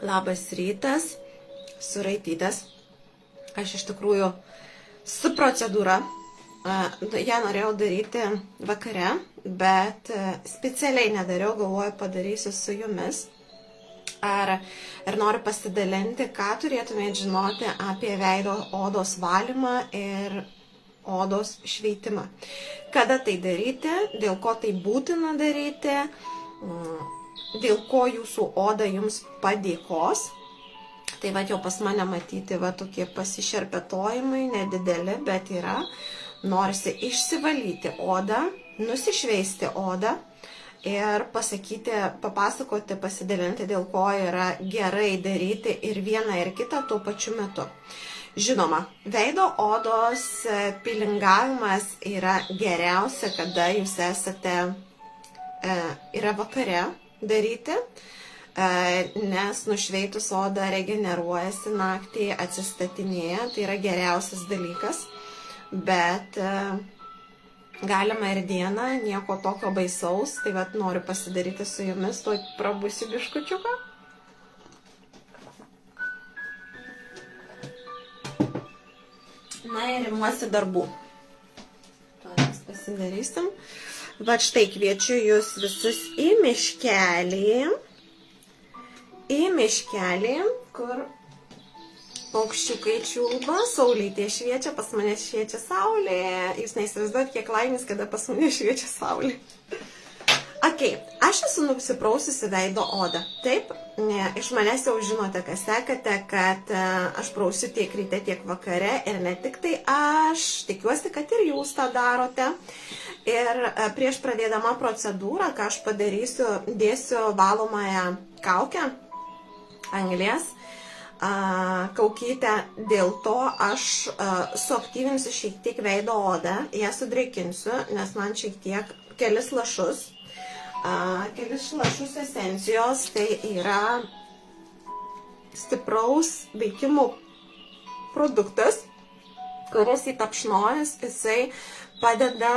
Labas rytas, suraitytas. Aš iš tikrųjų su procedūra, ją norėjau daryti vakare, bet specialiai nedariau, galvoju padarysiu su jumis. Ir noriu pasidalinti, ką turėtumėte žinoti apie veido odos valymą ir odos šveitimą. Kada tai daryti, dėl ko tai būtina daryti, dėl ko jūsų oda jums padėkos. Tai va jau pas mane matyti va tokie pasišerpetojimai, nedideli, bet yra. Norisi išsivalyti odą, nusišveisti odą ir papasakoti, pasidalinti, dėl ko yra gerai daryti ir vieną ir kitą tuo pačiu metu. Žinoma, veido odos pilingavimas yra geriausia, kada jūs esate, yra vakare daryti, nes nušveitus odą regeneruojasi naktį, atsistatinėja, tai yra geriausias dalykas, bet galima ir dieną, nieko tokio baisaus, tai vat noriu pasidaryti su jumis, tuoj prabusiu biškučiuką. Na ir imuosi darbų. Tuo mes pasidarysim. Va štai kviečiu jūs visus į miškelį, kur paukščiukai čiulba, saulytė šviečia, pas mane šviečia saulė. Jūs neįsivaizduojat, kiek laimės, kada pas mane šviečia saulė. Aš esu nusipraususi veido odą. Taip, iš manęs jau žinote, kas sekate, kad aš prausiu tiek ryte, tiek vakare. Ir ne tik tai aš, tikiuosi, kad ir jūs tą darote. Ir prieš pradėdama procedūrą, ką aš padarysiu, dėsiu valomąją kaukę anglies kaukytę. Dėl to aš suaktyvinsiu šiek tiek veido odą, ją sudrėkinsiu, nes man šiek tiek kelis lašus esencijos, tai yra stipraus veikimo produktas, kuris įtapšnojęs, jisai padeda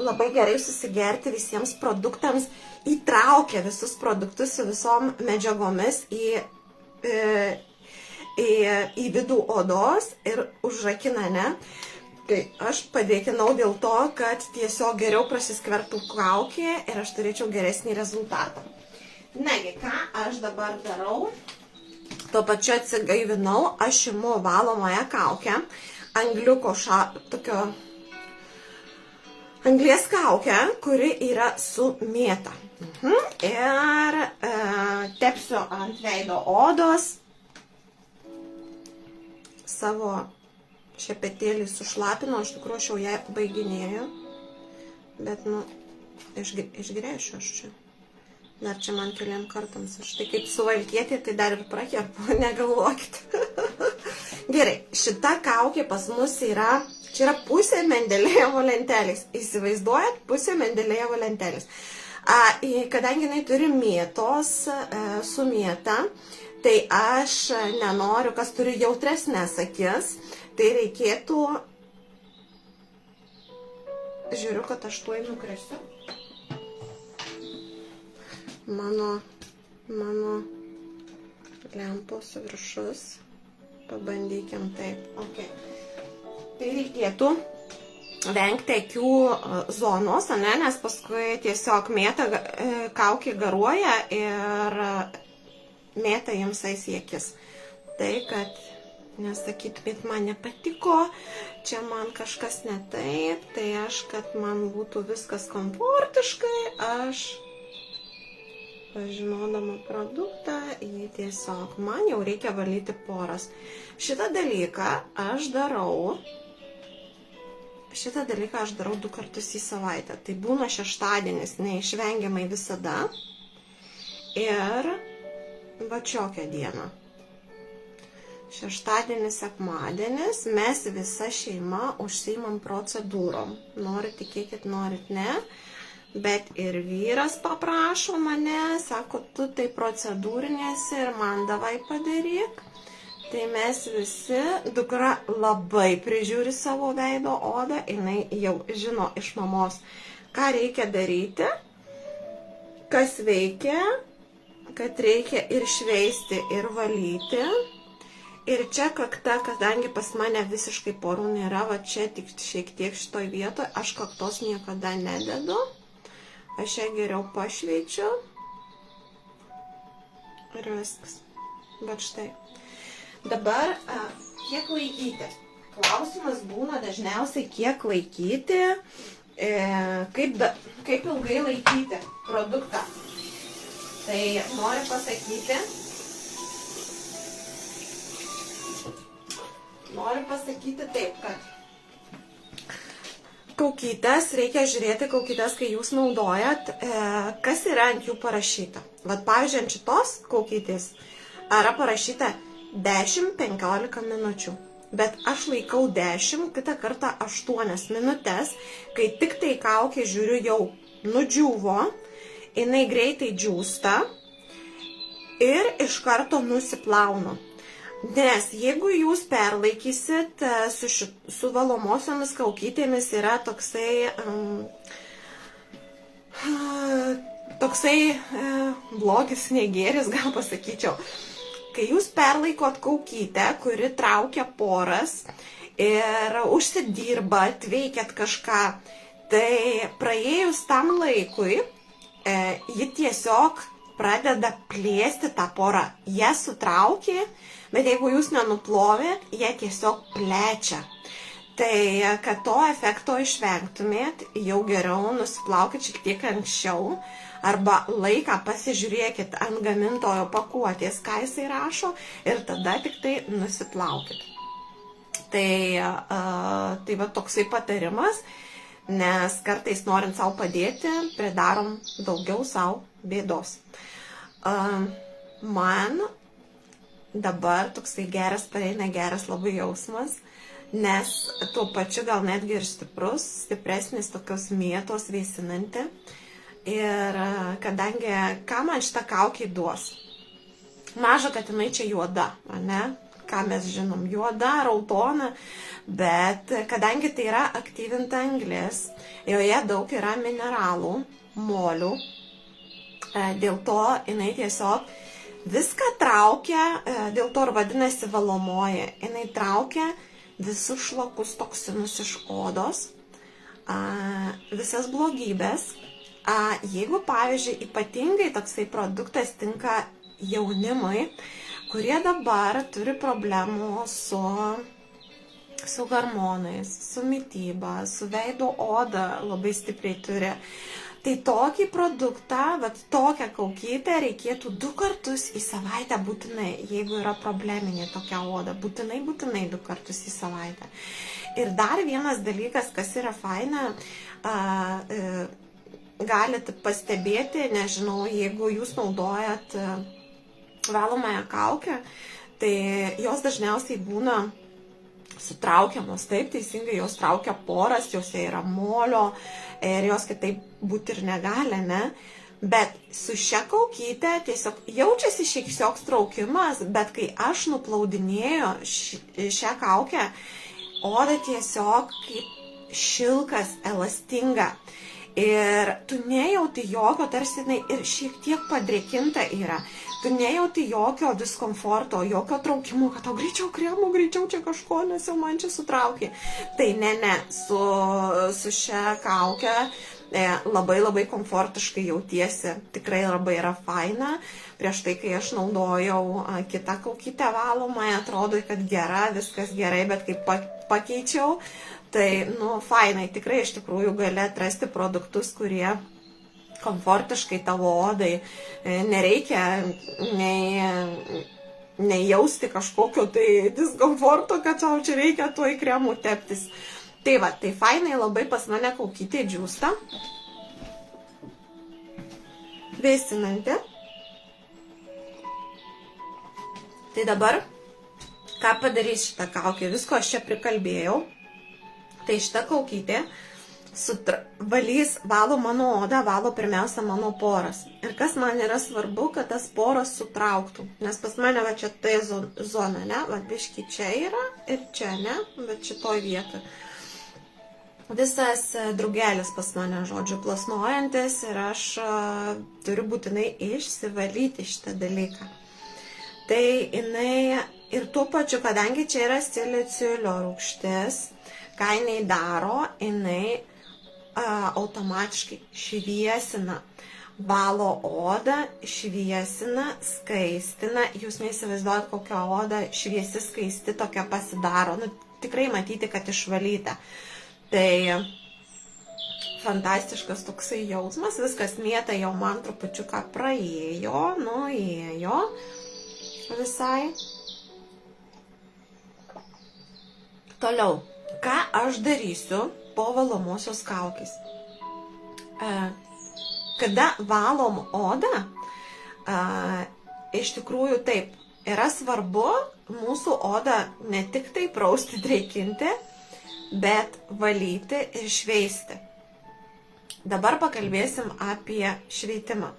labai gerai susigerti visiems produktams, įtraukia visus produktus su visom medžiagomis į vidų odos ir užrakina, ne? Tai aš padėkinau dėl to, kad tiesiog geriau prasiskvertų kaukė ir aš turėčiau geresnį rezultatą. Nagi, ką aš dabar darau? Tuo pačiu atsigaivinau, aš imu valomąją kaukę, anglies kaukę, kuri yra su mėta. Ir tepsiu ant veido odos, savo šepetėlį sušlapinu, iš tikrųjų aš jau ją baiginėju, bet, išgręšiu aš čia. Dar čia man keliam kartams, aš tai kaip suvalkietė, tai dar ir prakepu, negalvokit. Gerai, šita kaukė pas mus yra, čia yra pusė Mendelėjevo lentelės. Įsivaizduojat, pusė Mendelėjevo lentelės. Kadangi jinai turi mėtos su mėta, tai aš nenoriu, kas turi jautresnės akis, tai reikėtų, žiūriu, kad aš tuoj nukresiu. Mano lempos viršus. Pabandykim taip. Tai reikėtų vengti akių zonos, nes paskui tiesiog mėta kaukė garuoja ir mėta jums eis į akis. Tai, kad nesakytumėt, man nepatiko, čia man kažkas ne taip, tai aš, kad man būtų viskas komfortiškai, aš pažinodama produktą, jį tiesiog, man jau reikia valyti poras. Šitą dalyką aš darau 2 kartus į savaitę. Tai būna šeštadienis, neišvengiamai visada. Ir va čiokią dieną. Šeštadienis, sekmadienis, mes visa šeima užsiimam procedūrom. Norit tikėkit, norit ne. Bet ir vyras paprašo mane, sako, tu tai procedūrinėsi ir man davai padaryk. Tai mes visi, dukra labai prižiūri savo veido odą, jinai jau žino iš mamos, ką reikia daryti, kas veikia, kad reikia ir šveisti, ir valyti. Ir čia kakta, kadangi pas mane visiškai porų nėra, va čia tik šiek tiek šitoj vietoje, aš kaktos niekada nededu. Aš ją geriau pašveičiu. Ir viskas. Bet štai. Dabar, kiek laikyti? Klausimas būna dažniausiai, kiek laikyti, kaip ilgai laikyti produktą. Tai noriu pasakyti taip, kad kaukytes, reikia žiūrėti kaukytes, kai jūs naudojat, kas yra ant jų parašyta. Vat pavyzdžiui, ant šitos kaukytės yra parašyta 10-15 minučių. Bet aš laikau 10, kitą kartą 8 minutės, kai tik tai kaukė žiūriu jau nudžiūvo, jinai greitai džiūsta ir iš karto nusiplaunu. Nes jeigu jūs perlaikysit su valomosiomis kaukytėmis yra toksai blogis, negėris, gal pasakyčiau. Kai jūs perlaikot kaukytę, kuri traukia poras ir užsidirbat, veikiat kažką, tai praėjus tam laikui, ji tiesiog pradeda plėsti tą porą. Jie sutraukė, bet jeigu jūs nenuplovėt, jie tiesiog plečia. Tai, kad to efekto išvengtumėt, jau geriau nusiplaukit šiek tiek anksčiau, arba laiką pasižiūrėkit ant gamintojo pakuotės, ką jisai rašo, ir tada tik tai nusiplaukit. Tai va toksai patarimas, nes kartais norint savo padėti, pridarom daugiau savo bėdos. Man dabar toksai geras pareina geras labai jausmas, nes tuo pačiu gal netgi ir stipresnis tokios mėtos vėsinanti. Ir kadangi, ką man šitą kaukį duos? Maža, kad jinai čia juoda, ne? Ką mes žinom, juoda, raudona, bet kadangi tai yra aktyvinta anglis, joje daug yra mineralų, molių, dėl to jinai tiesiog viską traukia, dėl to ir vadinasi valomoji, jinai traukia visus šlakus toksinus iš odos, visas blogybės. Jeigu, pavyzdžiui, ypatingai toksai produktas tinka jaunimui, kurie dabar turi problemų su hormonais, su mityba, su veido oda labai stipriai turi, tai tokį produktą, tokią kaukytę reikėtų 2 kartus į savaitę būtinai, jeigu yra probleminė tokia oda, būtinai 2 kartus į savaitę. Ir dar vienas dalykas, kas yra faina, galit pastebėti, nežinau, jeigu jūs naudojat valomąją kaukę, tai jos dažniausiai būna sutraukiamos, taip, teisingai, jos traukia poras, jose yra molio ir jos kitaip būti ir negali, ne? Bet su šia kaukyte tiesiog jaučiasi šiek tiek traukimas, bet kai aš nuplaudinėjau šią kaukę, oda tiesiog kaip šilkas, elastinga. Ir tu nejauti jokio, tarsi jinai ir šiek tiek padrėkinta yra. Tu nejauti jokio diskomforto, jokio traukimo, kad tau greičiau kremo, greičiau čia kažko, nes jau man čia sutraukė. Tai ne, su šia kauke labai komfortiškai jautiesi. Tikrai labai yra faina. Prieš tai, kai aš naudojau kitą kaukytę valomąją, atrodo, kad gera, viskas gerai, bet kai pakeičiau, tai, fainai, tikrai iš tikrųjų gali atrasti produktus, kurie komfortiškai tavo odai, nereikia nei jausti kažkokio tai diskomforto, kad tau čia reikia tuoj kremų teptis. Tai va, tai fainai labai pas mane kaukytė džiūsta, vėsinanti. Tai dabar, ką padarys šitą kaukę, visko aš čia prikalbėjau. Tai šita kaukytė valo mano odą, valo pirmiausia mano poras. Ir kas man yra svarbu, kad tas poras sutrauktų. Nes pas mane va čia tai zona, ne? Va biški čia yra ir čia, ne? Bet šitoj vietoj. visas drugelis pas mane, žodžiu, plasnojantis ir aš turiu būtinai išsivalyti šitą dalyką. Tai jinai ir tuo pačiu, kadangi čia yra siliciulio rūgštis, ką jinai daro, jinai automatiškai šviesina, valo odą, šviesina, skaistina. Jūs neįsivaizduojat, kokia oda šviesi, skaisti tokia pasidaro. Nu, tikrai matyti, kad išvalyta. Tai fantastiškas toksai jausmas, viskas mėta jau man trupučiuką praėjo, nuėjo visai. Toliau, ką aš darysiu po valomosios kaukės? Kada valom odą, iš tikrųjų taip, yra svarbu mūsų odą ne tik tai prausti, drėkinti, bet valyti ir šveisti. Dabar pakalbėsim apie šveitimą.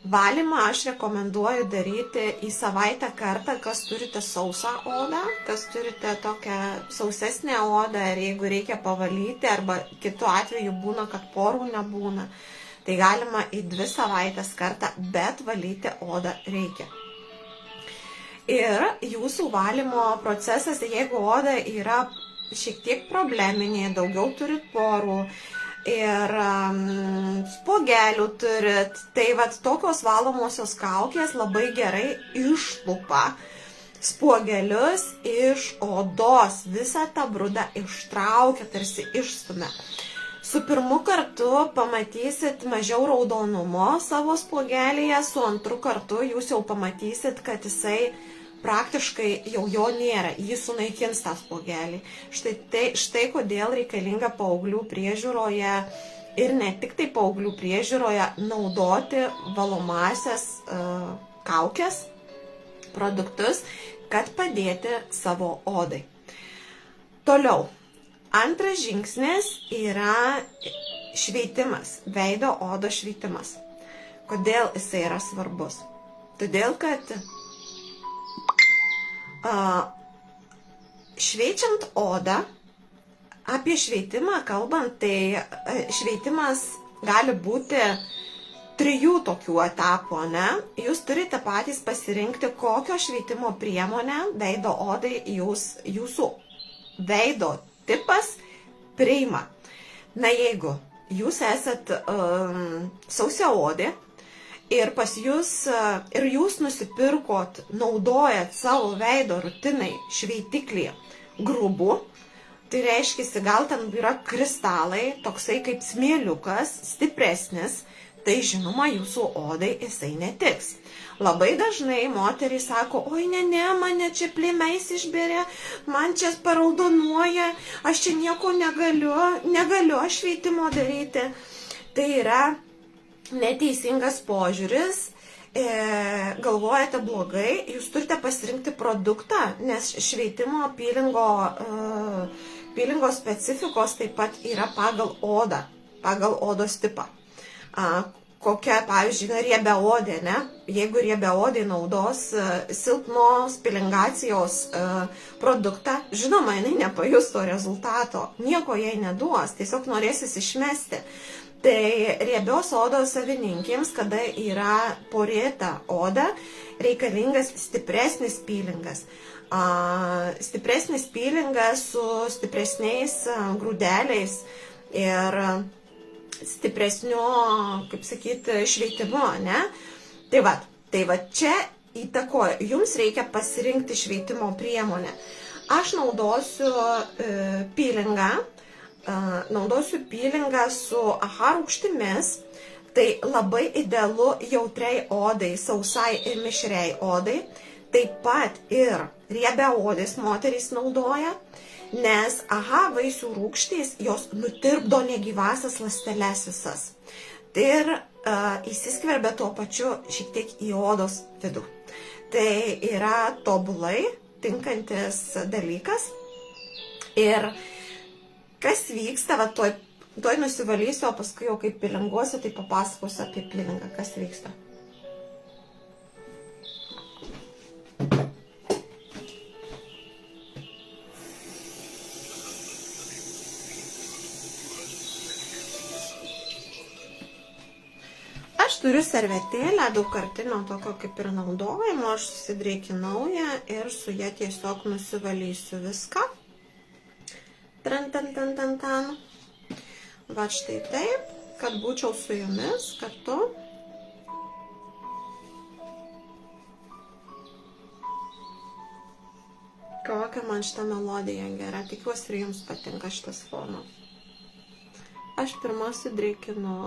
Valymą aš rekomenduoju daryti į savaitę kartą, kas turite sausą odą, kas turite tokią sausesnę odą ir jeigu reikia pavalyti, arba kitu atveju būna, kad porų nebūna, tai galima į 2 savaitės kartą, bet valyti odą reikia. Ir jūsų valymo procesas, jeigu oda yra šiek tiek probleminė, daugiau turit porų ir spuogelių turit, tai vat tokios valomosios kaukės labai gerai išlupa spuogelius iš odos, visą tą brudą ištraukia, tarsi išstumia. Su pirmu kartu pamatysit mažiau raudonumo savo spuogelėje, su antru kartu jūs jau pamatysit, kad jisai praktiškai jau jo nėra, jis sunaikins tą spuogelį. Štai kodėl reikalinga paauglių priežiūroje ir ne tik tai paauglių priežiūroje naudoti valomasias kaukės produktus, kad padėti savo odai. Toliau, antras žingsnis yra šveitimas, veido odos šveitimas. Kodėl jisai yra svarbus? Todėl, kad šveičiant odą, apie šveitimą kalbant, tai šveitimas gali būti 3 tokių etapų, ne? Jūs turite patys pasirinkti, kokio šveitimo priemonę veido odai jūsų veido tipas priima. Na, jeigu jūs esat sausiaodė, ir pas jūs, ir jūs nusipirkot, naudojat savo veido rutinai šveitiklį grubų, tai reiškia, gal ten yra kristalai, toksai kaip smėliukas, stipresnis, tai žinoma, jūsų odai jisai netiks. Labai dažnai moterys sako, oi ne, mane čia plėmeis išbėrė, man čia paraudonuoja, aš čia nieko negaliu aš šveitimo daryti. Tai yra neteisingas požiūris, galvojate blogai, jūs turite pasirinkti produktą, nes šveitimo pilingo specifikos taip pat yra pagal odą, pagal odos tipą. Kokia, pavyzdžiui, riebiaodė, ne? Jeigu riebiaodė naudos silpnos pilingacijos produktą, žinoma, jinai nepajus to rezultato, nieko jai neduos, tiesiog norėsis išmesti. Tai riebios odos savininkėms, kada yra porėta oda, reikalingas stipresnis pilingas. Stipresnis pilingas su stipresniais grūdeliais ir stipresniu, kaip sakyti, šveitimu, ne? Tai va, čia įtakoja. Jums reikia pasirinkti šveitimo priemonę. Aš naudosiu pilingą. Naudosiu pilingą su AHA rūgštimis, tai labai idealu jautriai odai, sausai ir mišriai odai, taip pat ir riebiaodės moterys naudoja, nes AHA vaisių rūgštys jos nutirpdo negyvasias ląsteles visas ir įsiskverbia tuo pačiu šiek tiek į odos vidų. Tai yra tobulai tinkantis dalykas. Ir kas vyksta, va tuoj nusivalysiu, o paskui jau kaip pilinguosiu, tai papasakosiu apie pilingą, kas vyksta. turiu servetėlę daugkartinio tokio kaip ir naudojimo, aš susidrėkinau ją ir su ją tiesiog nusivalysiu viską. Tan. Va štai taip, kad būčiau su jumis kartu. Kokia man šita melodija gera, tikiuosi ir jums patinka šitas fonas. Aš pirmą sudrėkinu,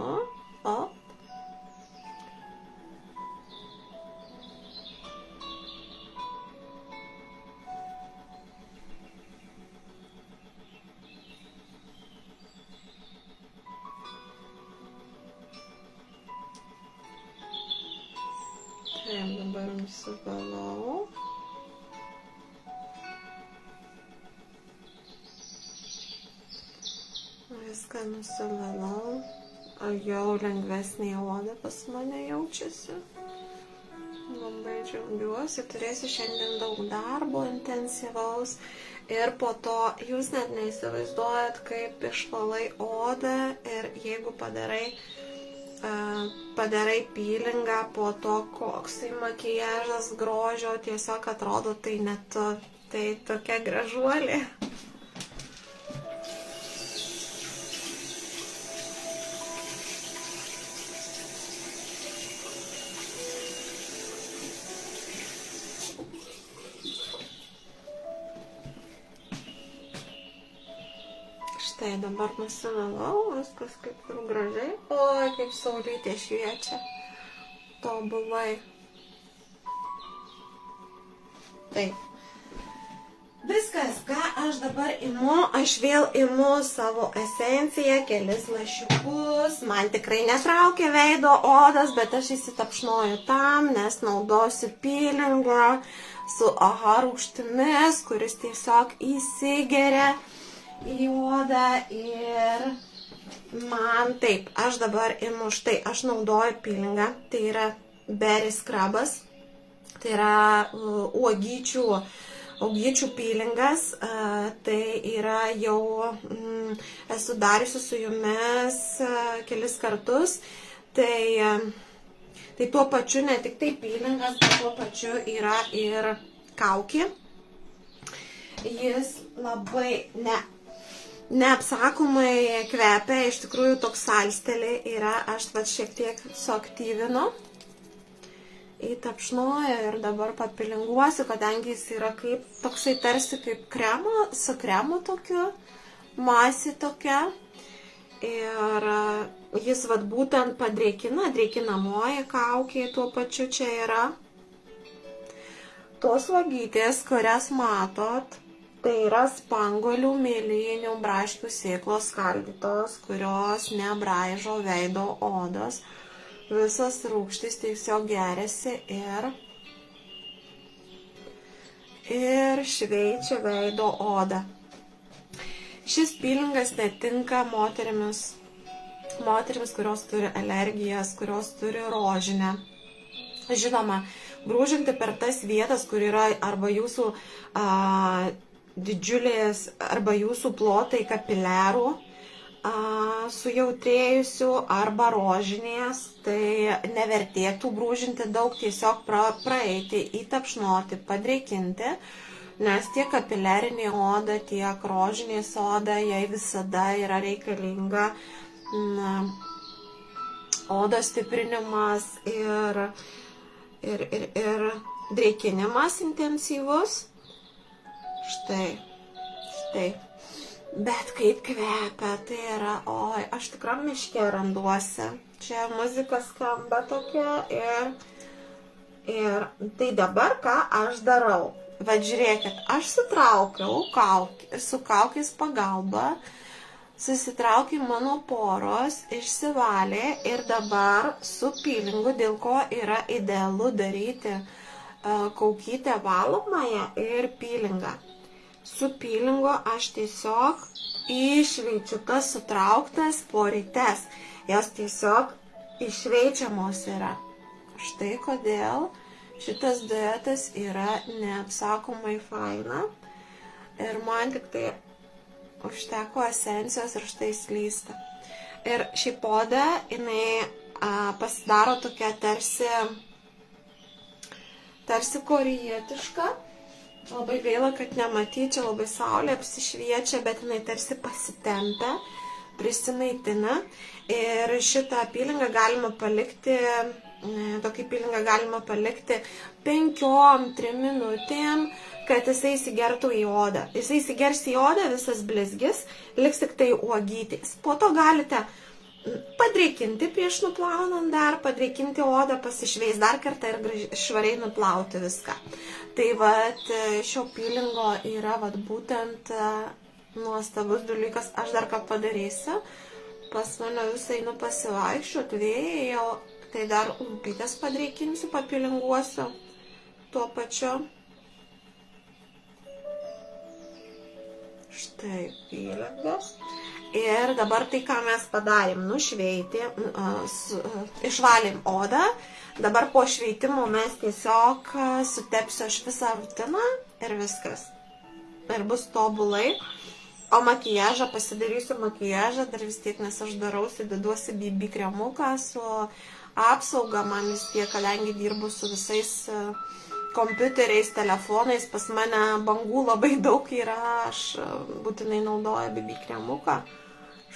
Taip, dabar nusivalau. Viską nusivalau. Jau lengvesnė oda pas mane jaučiasi. Labai džiaugiuosi, turėsiu šiandien daug darbo intensyvaus. Ir po to jūs net neįsivaizduojat, kaip išvalai odą ir jeigu padarai peelingą, po to koksai makiažas grožio, tiesiog atrodo tai net tu, tai tokia gražuolė. Štai dabar nusivalau, viskas kaip ir gražiai. Oi, kaip saulytė šviečia. Tobulai. Taip. Viskas, ką aš dabar imu, aš vėl imu savo esenciją, kelis lašiukus. Man tikrai netraukia veido odas, bet aš įsitapšnoju tam, nes naudosiu peelingą su AHA rūgštimis, kuris tiesiog įsigeria į odą ir man taip, aš dabar imu štai, aš naudoju peelingą, tai yra berry scrubas, tai yra uogyčių peelingas, tai yra jau esu dariusi su jumis kelis kartus, tai tuo pačiu ne tik tai peelingas, bet tuo pačiu yra ir kaukė. Jis labai neapsakomai kvepia, iš tikrųjų toks salstelė yra, aš šiek tiek suaktyvinu, įtapšnoju ir dabar papilinguosiu, kadangi jis yra kaip toksai tarsi kaip kremo, su kremu tokiu, masė tokia. Ir jis būtent padrėkina, drėkinamoji kaukė tuo pačiu čia yra. Tos uogytės, kurias matot, tai yra spanguolių, mėlynių, braškių sėklos skaldytos, kurios nebraižo veido odos. Visas rūgštis tiesiog geriasi ir šveičia veido odą. Šis peelingas netinka moterimis, kurios turi alergijas, kurios turi rožinę. Žinoma, brūžinti per tas vietas, kur yra arba jūsų didžiulės arba jūsų plotai kapiliarų sujautrėjusių arba rožinės, tai nevertėtų brūžinti daug, tiesiog praeiti, įtapšnoti, padrėkinti, nes tiek kapiliarinė oda, tiek rožinės oda, jai visada yra reikalinga odos stiprinimas ir drėkinimas intensyvus. Štai. Bet kaip kvepia, tai yra, oi, aš tikram miške randuosi. Čia muzika skamba tokia ir tai dabar ką aš darau. Bet žiūrėkit, aš sutraukiau su kaukės pagalba, susitraukė mano poros, išsivalė ir dabar su peelingu, dėl ko yra idealu daryti kaukytę valomąją ir peelingą. Su peelingu aš tiesiog išveičiu tas sutrauktas porytes. Jos tiesiog išveičiamos yra. Štai kodėl šitas duetas yra neapsakomai faina. Ir man tik tai užteko esencijos ir štai slysta. Ir ši oda, jinai pasidaro tokia tarsi korietiška. Labai gaila, kad nematyčiau, labai saulė apsišviečia, bet jinai tarsi pasitempia, prisimaitina. Ir šitą pylingą galima palikti, tokį pylingą galima palikti 5-3 minutėm, kad jisai įsigertų į odą. Jisai įsigers į odą, visas blizgis, liks tik tai uogytės. Po to galite padrėkinti prieš nuplaunant dar, padrėkinti odą, pasišveis dar kartą ir švariai nuplauti viską. Tai vat šio pīlingo yra vat būtent nuostabus dalykas. Aš dar ką padarysiu. Pas mane visai einu pasivaikščioti, vėjai, tai dar lūpytes padrėkinsiu, papīlinguosiu tuo pačiu. Štai pīlingas. Ir dabar tai, ką mes padarėm, nušveitė, išvalėm odą. Dabar po šveitimo mes tiesiog sutepsiu aš visą rutiną ir viskas. Ir bus tobulai. O makiažą, pasidarysiu makiažą, dar vis tiek, nes aš darausi, deduosi BB kremuką su apsauga. Man vis tiek, kadangi dirbu su visais kompiuteriais, telefonais, pas mane bangų labai daug yra, aš būtinai naudoju BB kremuką.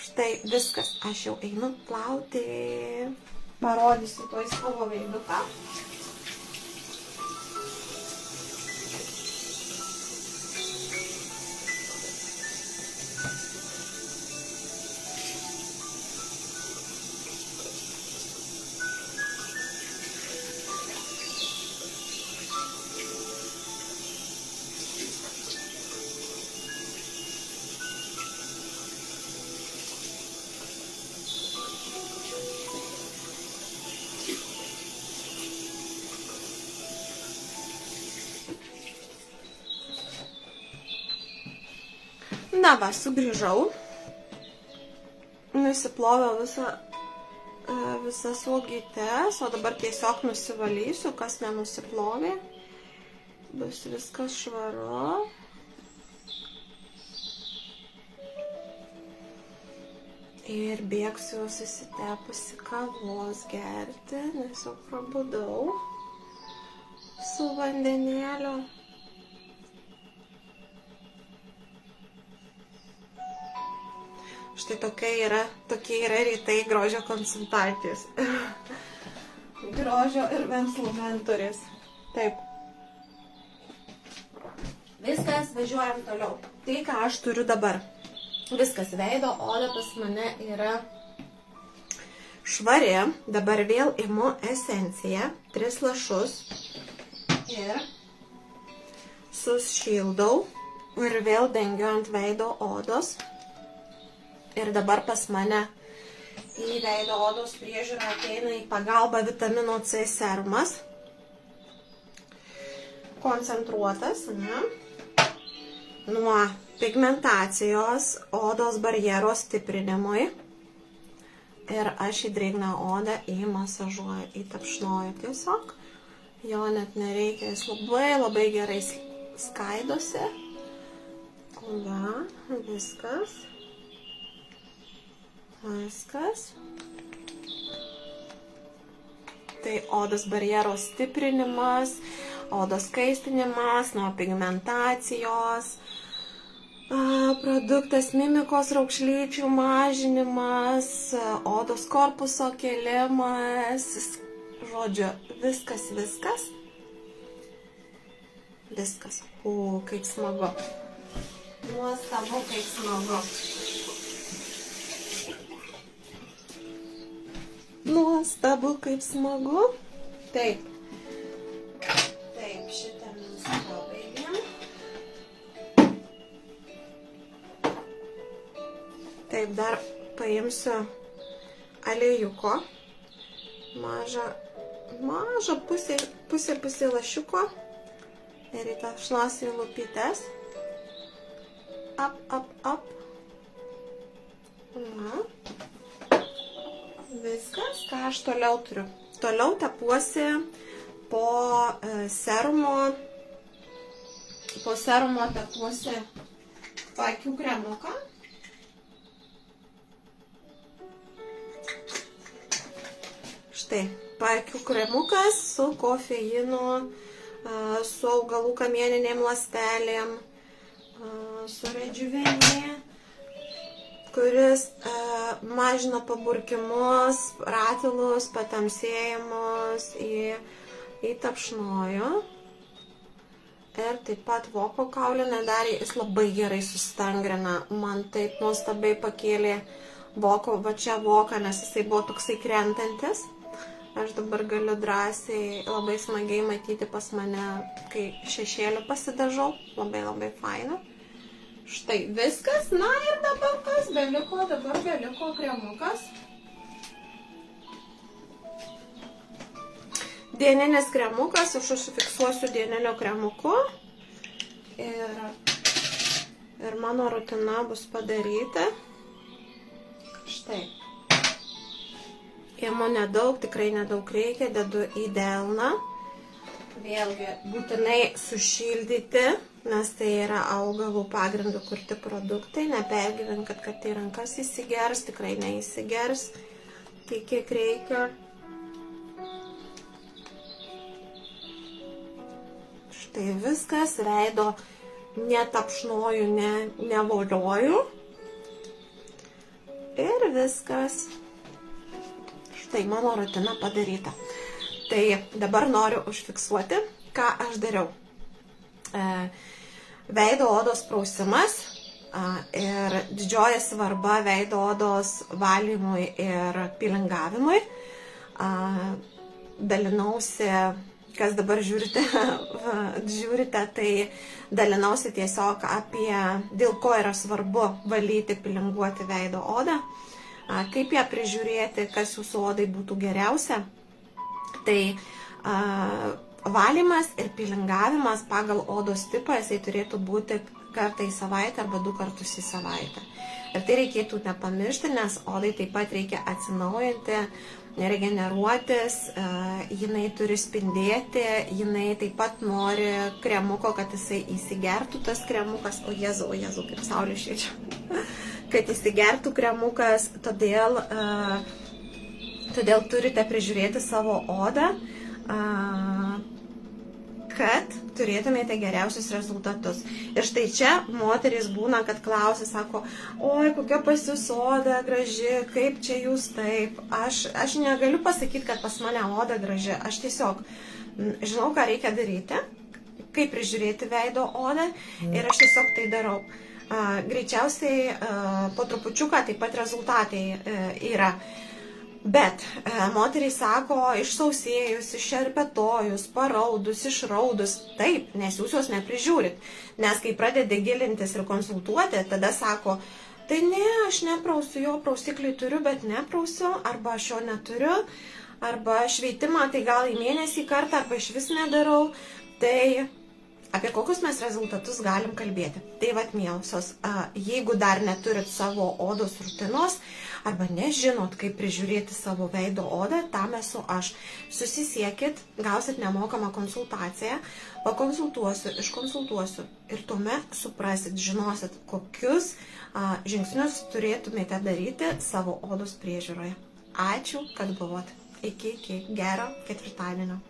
Štai viskas, aš jau einu plauti. Parodysiu toj savo veiduką. Na va, sugrįžau, nusiploviau visas uogytes, o dabar tiesiog nusivalysiu, kas nenusiplovė, bus viskas švaru. Ir bėgsiu susitepusi kavos gerti, nes jau prabudau su vandenėliu. Štai tokie yra rytai grožio konsultacijos. Grožio ir verslo mentorės. Taip. Viskas, važiuojam toliau. Tai, ką aš turiu dabar. Viskas, veido oda pas mane yra švari. Dabar vėl imu esenciją, 3 lašus ir sušildau ir vėl dengiu ant veido odos. Ir dabar pas mane į veido odos priežiūrą ateina į pagalbą vitamino C serumas. Koncentruotas, ne? Nuo pigmentacijos, odos barjero stiprinimui. Ir aš į drėgną odą įmasažuoju, įtapšnoju tiesiog. Jo net nereikia, jis labai gerai skaidosi. Va, viskas. Viskas. Tai odos barjero stiprinimas, odos skaistinimas, nuo pigmentacijos, produktas mimikos raukšlyčių mažinimas, odos korpuso kėlimas, žodžiu, viskas. Viskas. Kaip smagu. Nuostabu, kaip smagu. Nuostabu, kaip smagu. Taip. Taip, šitą mes pabaigėm. Taip, dar paimsiu aliejuko. Mažą pusė lašiuko. Ir į tą šlasį lūpytes. Ap. Na. Viskas, ką aš toliau turiu. Toliau tepuosi po serumo tepuosi paakių kremuką. Ir štai, paakių kremukas su kofeinu, su augalų kamieninėm ląstelėm, su redžiuvenė, kuris mažina paburkimus, ratilus, patamsėjimus į tapšnojų. Ir taip pat voko kaulinę dalį jis labai gerai sustangrina. Man taip nuostabiai pakėlė voko, va čia voką, nes jisai buvo toksai krentantis. Aš dabar galiu drąsiai labai smagiai matyti pas mane, kai šešėlį pasidažau. Labai labai faina. Štai viskas. Na ir dabar kas beliko? Dabar beliko kremukas. Dieninis kremukas, aš užsifiksuosiu dieninio kremuku ir mano rutina bus padaryta. Štai. Imu nedaug, tikrai nedaug reikia, dedu į delną. Vėlgi būtinai sušildyti, nes tai yra augalų pagrindų kurti produktai. Nepergyvenkit, kad tai rankas įsigers, tikrai neįsigers. Tai kiek reikia. Tai viskas, veido netapšnoju, nevolioju. Ir viskas. Štai mano rutina padaryta. Tai dabar noriu užfiksuoti, ką aš dariau. Veido odos prausimas ir didžioji svarba veido odos valymui ir pilingavimui. Dalinausi, kas dabar žiūrite, tai dalinausi tiesiog apie, dėl ko yra svarbu valyti, pilinguoti veido odą, kaip ją prižiūrėti, kas jūsų odai būtų geriausia. Tai valymas ir pilingavimas pagal odos tipą, jisai turėtų būti kartą į savaitę arba 2 kartus į savaitę. Ir tai reikėtų nepamiršti, nes odai taip pat reikia atsinaujinti, regeneruotis, jinai turi spindėti, jinai taip pat nori kremuko, kad jisai įsigertų tas kremukas, o Jėzau, kaip saulė šviečia, kad įsigertų kremukas, todėl turite prižiūrėti savo odą, kad turėtumėte geriausius rezultatus. Ir štai čia moterys būna, kad klausia, sako, oi, kokia pas jūs oda graži, kaip čia jūs taip. Aš negaliu pasakyti, kad pas mane oda graži. Aš tiesiog žinau, ką reikia daryti, kaip prižiūrėti veido odą ir aš tiesiog tai darau. Greičiausiai po trupučiuką taip pat rezultatai yra. Bet moteriai sako, išsausėjus, išerpetojus, paraudus, išraudus, taip, nes jūs jos neprižiūrit. Nes kai pradedi gilintis ir konsultuoti, tada sako, tai ne, aš neprausiu, jo prausikliai turiu, bet neprausiu, arba aš jo neturiu, arba šveitimą tai gal į mėnesį kartą, arba iš vis nedarau. Tai apie kokius mes rezultatus galim kalbėti. Tai vat, mielosios, jeigu dar neturit savo odos rutinos, arba nežinot, kaip prižiūrėti savo veido odą, tam esu aš. Susisiekit, gausit nemokamą konsultaciją, pakonsultuosiu, iškonsultuosiu ir tuomet suprasit, žinosit, kokius žingsnius turėtumėte daryti savo odos priežiūroje. Ačiū, kad buvot. Iki gero ketvirtadienio.